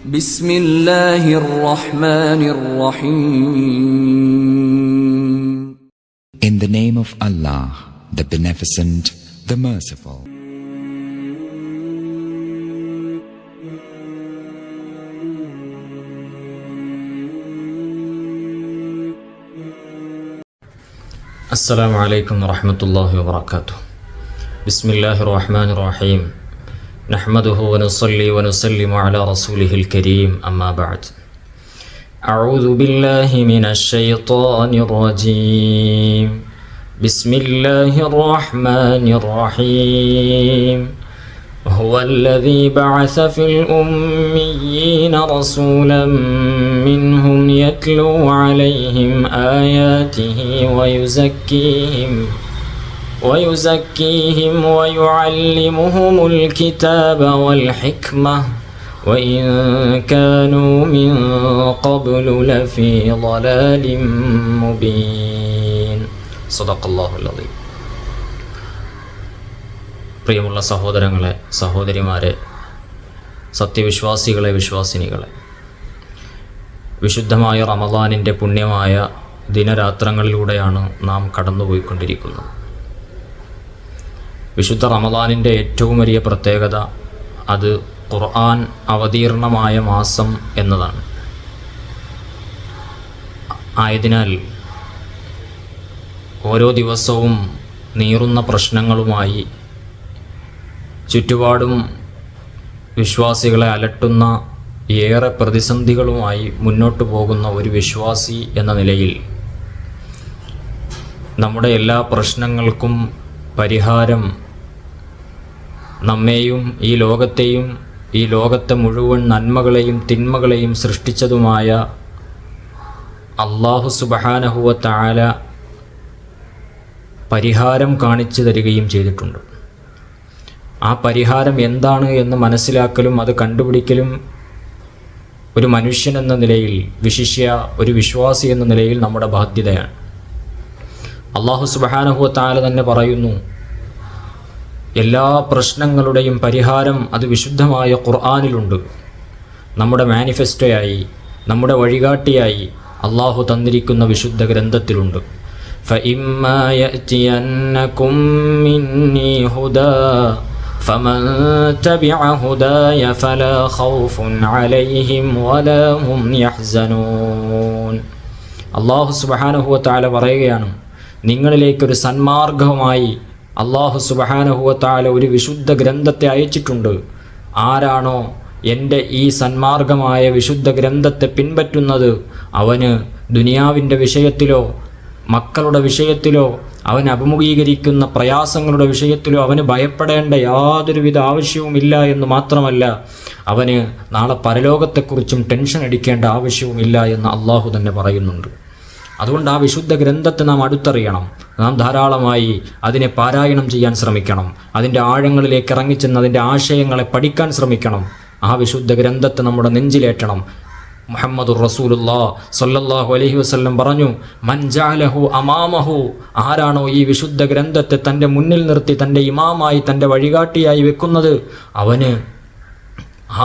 ബിസ്മില്ലാഹിർ റഹ്മാനിർ റഹീം. In the name of Allah, the Beneficent, the Merciful. السلام عليكم ورحمة الله وبركاته. بسم الله الرحمن الرحيم. نحمده ونصلي ونسلم على رسوله الكريم. أما بعد. أعوذ بالله من الشيطان الرجيم. بسم الله الرحمن الرحيم. هو الذي بعث في الأميين رسولا منهم يتلو عليهم آياته ويزكيهم ويعلمهم الكتاب والحكمة وإن كانوا من قبل لفي ضلال مبين. صدق الله العظيم. പ്രിയമുള്ള സഹോദരങ്ങളെ, സഹോദരിമാരെ, സത്യവിശ്വാസികളെ, വിശ്വാസിനികളെ, വിശുദ്ധമായ റമദാനിൻ്റെ പുണ്യമായ ദിനരാത്രങ്ങളിലൂടെയാണ് നാം കടന്നുപോയിക്കൊണ്ടിരിക്കുന്നത്. വിശുദ്ധ റമദാനിൻ്റെ ഏറ്റവും വലിയ പ്രത്യേകത അത് ഖുർആൻ അവതീർണമായ മാസം എന്നതാണ്. ആയതിനാൽ ഓരോ ദിവസവും നീറുന്ന പ്രശ്നങ്ങളുമായി ചുറ്റുപാടും വിശ്വാസികളെ അലട്ടുന്ന ഏറെ പ്രതിസന്ധികളുമായി മുന്നോട്ട് പോകുന്ന ഒരു വിശ്വാസി എന്ന നിലയിൽ നമ്മുടെ എല്ലാ പ്രശ്നങ്ങൾക്കും പരിഹാരം നമ്മെയും ഈ ലോകത്തെയും ഈ ലോകത്തെ മുഴുവൻ നന്മകളെയും തിന്മകളെയും സൃഷ്ടിച്ചതുമായ അല്ലാഹു സുബ്ഹാനഹു വ തആല പരിഹാരം കാണിച്ചു തരികയും ചെയ്തിട്ടുണ്ട്. ആ പരിഹാരം എന്താണ് എന്ന് മനസ്സിലാക്കലും അത് കണ്ടുപിടിക്കലും ഒരു മനുഷ്യൻ എന്ന നിലയിൽ, വിശിഷ്യ ഒരു വിശ്വാസി എന്ന നിലയിൽ നമ്മുടെ ബാധ്യതയാണ്. അല്ലാഹു സുബ്ഹാനഹു വ തആല തന്നെ പറയുന്നു, എല്ലാ പ്രശ്നങ്ങളുടെയും പരിഹാരം അത് വിശുദ്ധമായ ഖുർആനിലുണ്ട്. നമ്മുടെ മാനിഫെസ്റ്റോയായി, നമ്മുടെ വഴികാട്ടിയായി അല്ലാഹു തന്നിരിക്കുന്ന വിശുദ്ധ ഗ്രന്ഥത്തിലുണ്ട്. ഫഇമ്മാ യഅതിയന്നകും മിന്നീ ഹുദാ فمن تبع هداي فلا خوف عليهم ولا هم يحزنون. അല്ലാഹു സുബ്ഹാനഹു വ തആല പറയുകയാണ്, നിങ്ങളിലേക്കൊരു സന്മാർഗവുമായി അല്ലാഹു സുബ്ഹാനഹു വ തആല ഒരു വിശുദ്ധ ഗ്രന്ഥത്തെ അയച്ചിട്ടുണ്ട്. ആരാണോ എൻ്റെ ഈ സന്മാർഗമായ വിശുദ്ധ ഗ്രന്ഥത്തെ പിൻപറ്റുന്നത് അവന് ദുനിയാവിൻ്റെ വിഷയത്തിലോ മക്കളുടെ വിഷയത്തിലോ അവൻ അഭിമുഖീകരിക്കുന്ന പ്രയാസങ്ങളുടെ വിഷയത്തിലോ അവന് ഭയപ്പെടേണ്ട യാതൊരുവിധ ആവശ്യവുമില്ല എന്ന് മാത്രമല്ല, അവന് നാളെ പരലോകത്തെക്കുറിച്ചും ടെൻഷൻ അടിക്കേണ്ട ആവശ്യവുമില്ല എന്ന് അള്ളാഹു തന്നെ പറയുന്നുണ്ട്. അതുകൊണ്ട് ആ വിശുദ്ധ ഗ്രന്ഥത്തെ നാം അടുത്തറിയണം. നാം ധാരാളമായി അതിനെ പാരായണം ചെയ്യാൻ ശ്രമിക്കണം. അതിൻ്റെ ആഴങ്ങളിലേക്ക് ഇറങ്ങിച്ചെന്ന് അതിൻ്റെ ആശയങ്ങളെ പഠിക്കാൻ ശ്രമിക്കണം. ആ വിശുദ്ധ ഗ്രന്ഥത്തെ നമ്മുടെ നെഞ്ചിലേറ്റണം. മുഹമ്മദുർ റസൂലുള്ളാഹി സ്വല്ലല്ലാഹു അലൈഹി വസല്ലം പറഞ്ഞു, മൻ ജഅലഹു അമാമഹു, ആരാണോ ഈ വിശുദ്ധ ഗ്രന്ഥത്തെ തൻ്റെ മുന്നിൽ നിർത്തി തൻ്റെ ഇമാമായി തൻ്റെ വഴികാട്ടിയായി വെക്കുന്നത്, അവന്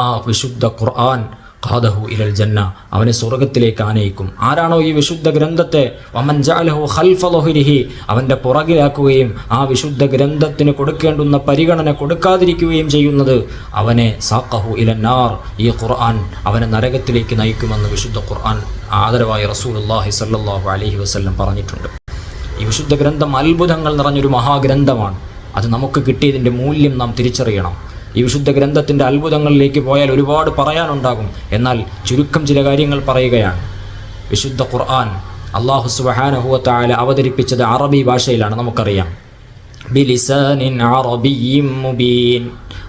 ആ വിശുദ്ധ ഖുർആൻ ഖാദഹു ഇലൽ ജന്ന, അവനെ സ്വർഗത്തിലേക്ക് ആനയിക്കും. ആരാണോ ഈ വിശുദ്ധ ഗ്രന്ഥത്തെ വമൻ ജഅലഹു ഖൽഫ ളഹ്രിഹി, അവൻ്റെ പുറകിലാക്കുകയും ആ വിശുദ്ധ ഗ്രന്ഥത്തിന് കൊടുക്കേണ്ടുന്ന പരിഗണന കൊടുക്കാതിരിക്കുകയും ചെയ്യുന്നത്, അവനെ സാഖഹു ഇലന്നാർ, ഈ ഖുർആൻ അവനെ നരകത്തിലേക്ക് നയിക്കുമെന്ന് വിശുദ്ധ ഖുർആൻ ആദരവായ റസൂലുള്ളാഹി സ്വല്ലല്ലാഹു അലൈഹി വസല്ലം പറഞ്ഞിട്ടുണ്ട്. ഈ വിശുദ്ധ ഗ്രന്ഥം അത്ഭുതങ്ങൾ നിറഞ്ഞൊരു മഹാഗ്രന്ഥമാണ്. അത് നമുക്ക് കിട്ടിയതിൻ്റെ മൂല്യം നാം തിരിച്ചറിയണം. ഈ വിശുദ്ധ ഗ്രന്ഥത്തിൻ്റെ അത്ഭുതങ്ങളിലേക്ക് പോയാൽ ഒരുപാട് പറയാനുണ്ടാകും. എന്നാൽ ചുരുക്കം ചില കാര്യങ്ങൾ പറയുകയാണ്. വിശുദ്ധ ഖുർആൻ അല്ലാഹു സുബ്ഹാനഹു വ തആല അവതരിപ്പിച്ചത് അറബി ഭാഷയിലാണ്. നമുക്കറിയാം, ബിലിസാനിൻ അറബിയ്യിൻ മുബീൻ.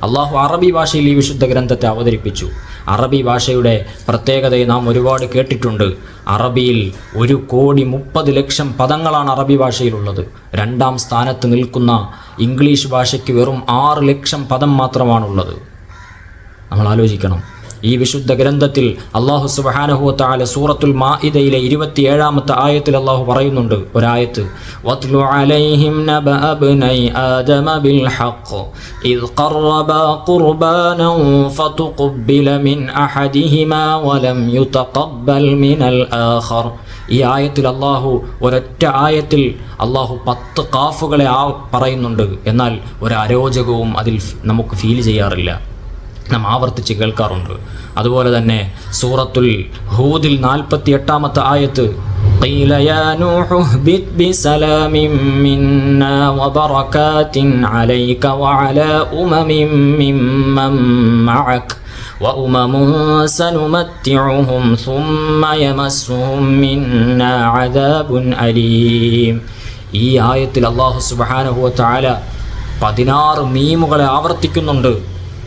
അല്ലാഹു അറബി ഭാഷയിൽ ഈ വിശുദ്ധ ഗ്രന്ഥത്തെ അവതരിപ്പിച്ചു. അറബി ഭാഷയുടെ പ്രത്യേകതയെ നാം ഒരുപാട് കേട്ടിട്ടുണ്ട്. അറബിയിൽ 1,30,00,000 പദങ്ങളാണ് അറബി ഭാഷയിലുള്ളത്. രണ്ടാം സ്ഥാനത്ത് നിൽക്കുന്ന ഇംഗ്ലീഷ് ഭാഷയ്ക്ക് വെറും 6 ലക്ഷം പദം മാത്രമാണുള്ളത്. നമ്മൾ ആലോചിക്കണം, ഈ വിശുദ്ധ ഗ്രന്ഥത്തിൽ അല്ലാഹു സുബ്ഹാനഹു വ തആല സൂറത്തുൽ മാഇദയിലെ 27-ാമത്തെ ആയത്തിൽ അല്ലാഹു പറയുന്നുണ്ട്, ഒരായത്ത്, വത്ലു അലൈഹിം നബഅ ഇബ്നൈ ആദമ ബിൽ ഹഖ് ഇദ് ഖറബാ ഖുർബാനൻ ഫതുഖബ്ബില മിൻ അഹദിഹിമാ വലം യുതഖബ്ബൽ മിനൽ ആഖർ. ഈ ആയത്തിൽ അല്ലാഹു ഒരൊറ്റ ആയത്തിൽ അല്ലാഹു 10 ഖാഫുകളെ പറയുന്നുണ്ട്. എന്നാൽ ഒരു അരോചകവും അതിൽ നമുക്ക് ഫീൽ ചെയ്യാറില്ല, നാം ആവർത്തിച്ച് കേൾക്കാറുണ്ട്. അതുപോലെ തന്നെ സൂറത്തുൽ ഹൂദിൽ 48-ാമത്തെ ആയത്ത്, ഖീല യാ നൂഹു ഹ്ബിത് ബിസലാമിൻ മിന്നാ വബറകാത്തിൻ അലൈക വഅലാ ഉമമിൻ മിമ്മൻ മഅക وأمم سنمتعهم ثم يمسهم منا عذاب أليم. ഈ ആയത്തിൽ അല്ലാഹു സുബ്ഹാനഹു വ തആല 16 മീമുകളെ ആവർത്തിക്കുന്നുണ്ട്.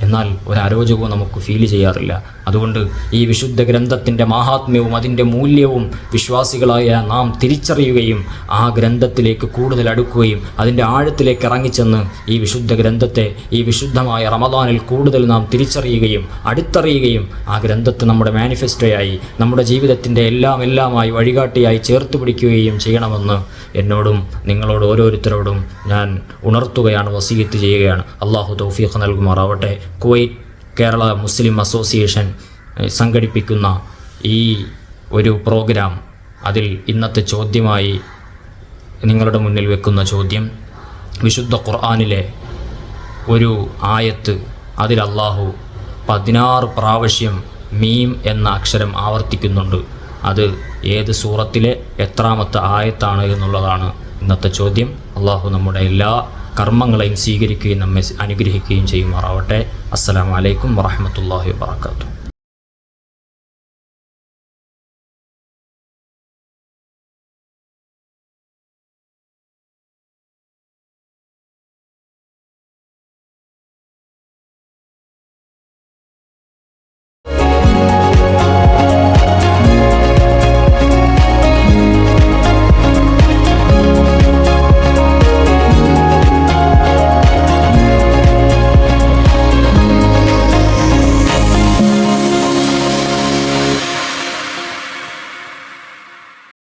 എന്നാൽ ഒരു അരോചകവും നമുക്ക് ഫീൽ ചെയ്യാറില്ല. അതുകൊണ്ട് ഈ വിശുദ്ധ ഗ്രന്ഥത്തിൻ്റെ മാഹാത്മ്യവും അതിൻ്റെ മൂല്യവും വിശ്വാസികളായ നാം തിരിച്ചറിയുകയും ആ ഗ്രന്ഥത്തിലേക്ക് കൂടുതൽ അടുക്കുകയും അതിൻ്റെ ആഴത്തിലേക്ക് ഇറങ്ങിച്ചെന്ന് ഈ വിശുദ്ധ ഗ്രന്ഥത്തെ ഈ വിശുദ്ധമായ റമദാനിൽ കൂടുതൽ നാം തിരിച്ചറിയുകയും അടുത്തറിയുകയും ആ ഗ്രന്ഥത്തെ നമ്മുടെ മാനിഫെസ്റ്റോയായി നമ്മുടെ ജീവിതത്തിൻ്റെ എല്ലാമായി വഴികാട്ടിയായി ചേർത്ത് പിടിക്കുകയും ചെയ്യണമെന്ന് എന്നോടും നിങ്ങളോട് ഓരോരുത്തരോടും ഞാൻ ഉണർത്തുകയാണ്, വസീയത്ത് ചെയ്യുകയാണ്. അള്ളാഹു തൗഫീഖ് നൽകുമാറാവട്ടെ. കുവൈറ്റ് കേരള മുസ്ലിം അസോസിയേഷൻ സംഘടിപ്പിക്കുന്ന ഈ ഒരു പ്രോഗ്രാം, അതിൽ ഇന്നത്തെ ചോദ്യമായി നിങ്ങളുടെ മുന്നിൽ വെക്കുന്ന ചോദ്യം, വിശുദ്ധ ഖുർആനിലെ ഒരു ആയത്ത്, അതിൽ അല്ലാഹു 16 പ്രാവശ്യം മീം എന്ന അക്ഷരം ആവർത്തിക്കുന്നുണ്ട്. അത് ഏത് സൂറത്തിലെ എത്രാമത്തെ ആയത്താണ് എന്നുള്ളതാണ് ഇന്നത്തെ ചോദ്യം. അല്ലാഹു നമ്മുടെ എല്ലാ കർമ്മങ്ങളെയും സ്വീകരിക്കുകയും നമ്മെ അനുഗ്രഹിക്കുകയും ചെയ്യുമാറാവട്ടെ. അസ്സലാമു അലൈക്കും വറഹ്മത്തുള്ളാഹി വബറകാതുഹു.